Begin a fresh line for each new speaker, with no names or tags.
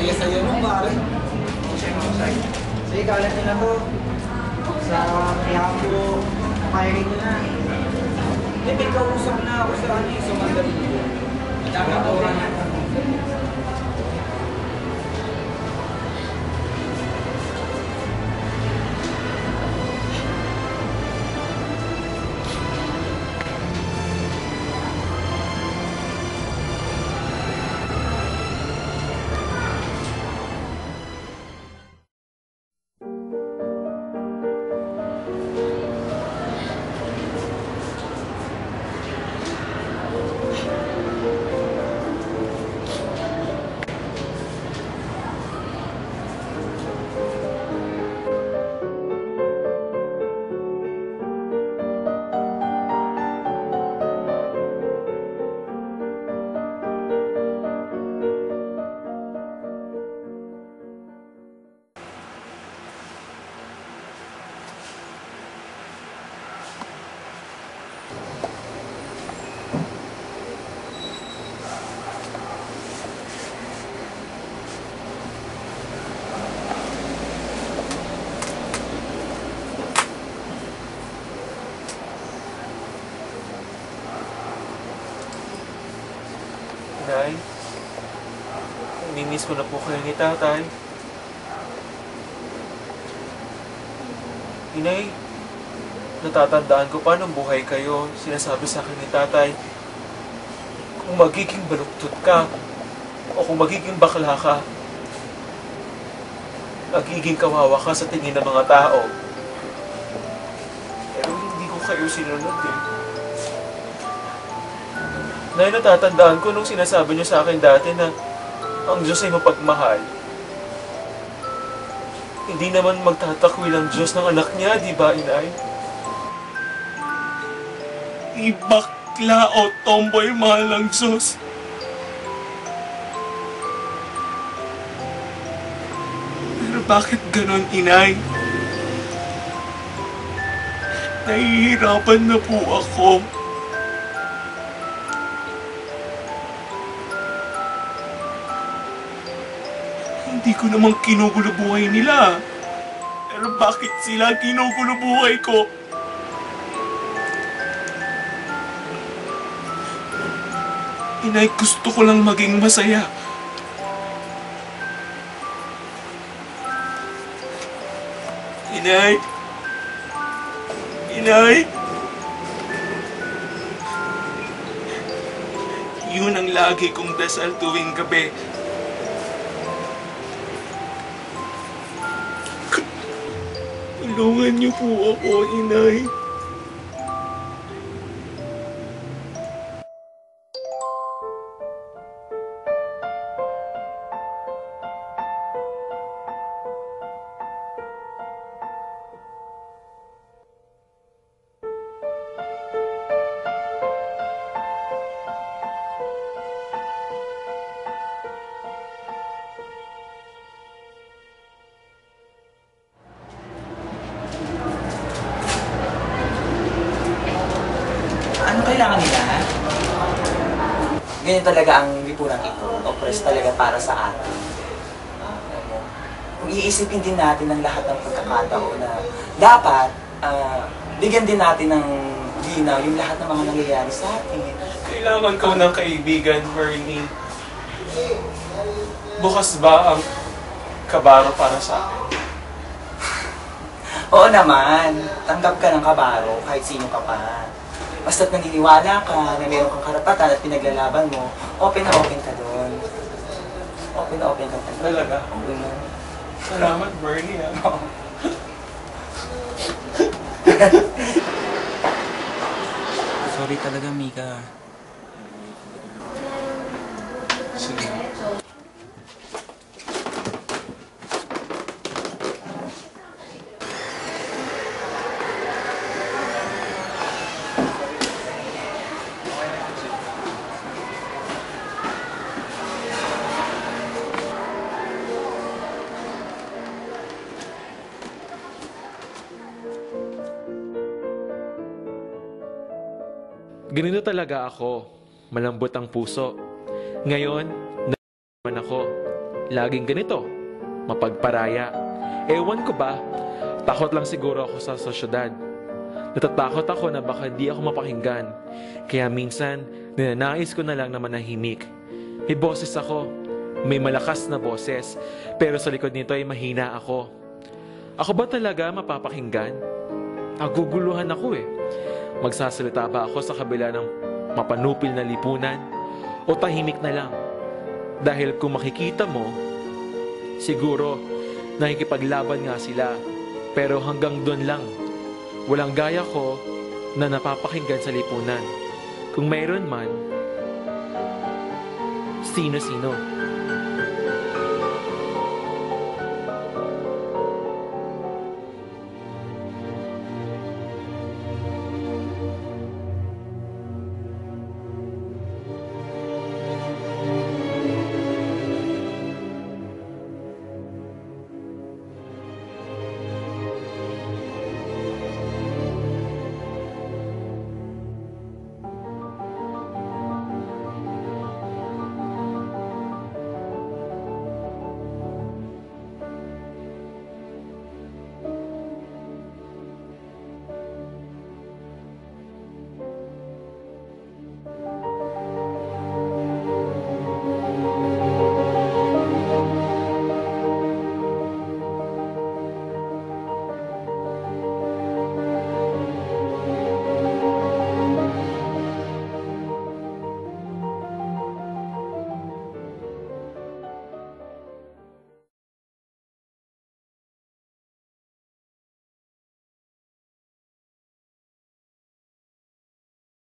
saya-saya mo, pare.
Sige, kalat nyo na to. Sa Quiapo, firing nyo na.
Eh, may kausap na ako sa sa Mandaluyong. Dami ako na.
Nay, namimiss ko na po kayo ni tatay. Inay, natatandaan ko pa nung buhay kayo, sinasabi sa akin ni tatay, kung magiging baluktot ka, o kung magiging bakla ka, magiging kawawa ka sa tingin ng mga tao. Pero hindi ko kayo sinunod eh. Nay, natatandaan ko nung sinasabi niyo sa akin dati na ang Diyos ay mapagmahal. Hindi naman magtatakwil ang Diyos ng anak niya, di ba, Inay? Ibakla o tomboy mahal ng Diyos. Pero bakit ganon, Inay? Nahihirapan na po ako. Hindi ko namang kinugulo buhay nila. Pero bakit sila kinugulo buhay ko? Inay, gusto ko lang maging masaya. Inay! Inay! Yun ang lagi kong dasal tuwing gabi. Tulungan niyo po ako, Inay.
Ano kailangan nila, ha? Ganyan talaga ang lipunang ito. Oppress talaga para sa atin. Kung iisipin din natin ang lahat ng pagkakataon na dapat, bigyan din natin ng linaw yung lahat ng mga nangyayari sa atin.
Kailangan ko ng kaibigan, Bernie. Bukas ba ang kabaro para sa akin?
Oo naman, tanggap ka ng kabaro kahit sino ka pa. Basta't naniniwala ka na meron kang karapatan at pinaglalaban mo, open na open ka doon. Open na open ka pa.
Talaga?
Oo.
Salamat, Bernie, ha?
Sorry talaga, Mika.
Sige. Ganito talaga ako. Malambot ang puso. Ngayon, naman ako. laging ganito, mapagparaya. Ewan ko ba, takot lang siguro ako sa sosyedad. Natatakot ako na baka di ako mapakinggan. Kaya minsan, ninanais ko na lang na manahimik. May boses ako, may malakas na boses, pero sa likod nito ay mahina ako. Ako ba talaga mapapakinggan? Naguguluhan ako eh. Magsasalita ba ako sa kabila ng mapanupil na lipunan? O tahimik na lang? Dahil kung makikita mo, siguro nakikipaglaban nga sila. Pero hanggang doon lang. Walang gaya ko na napapakinggan sa lipunan. Kung mayroon man, sino-sino.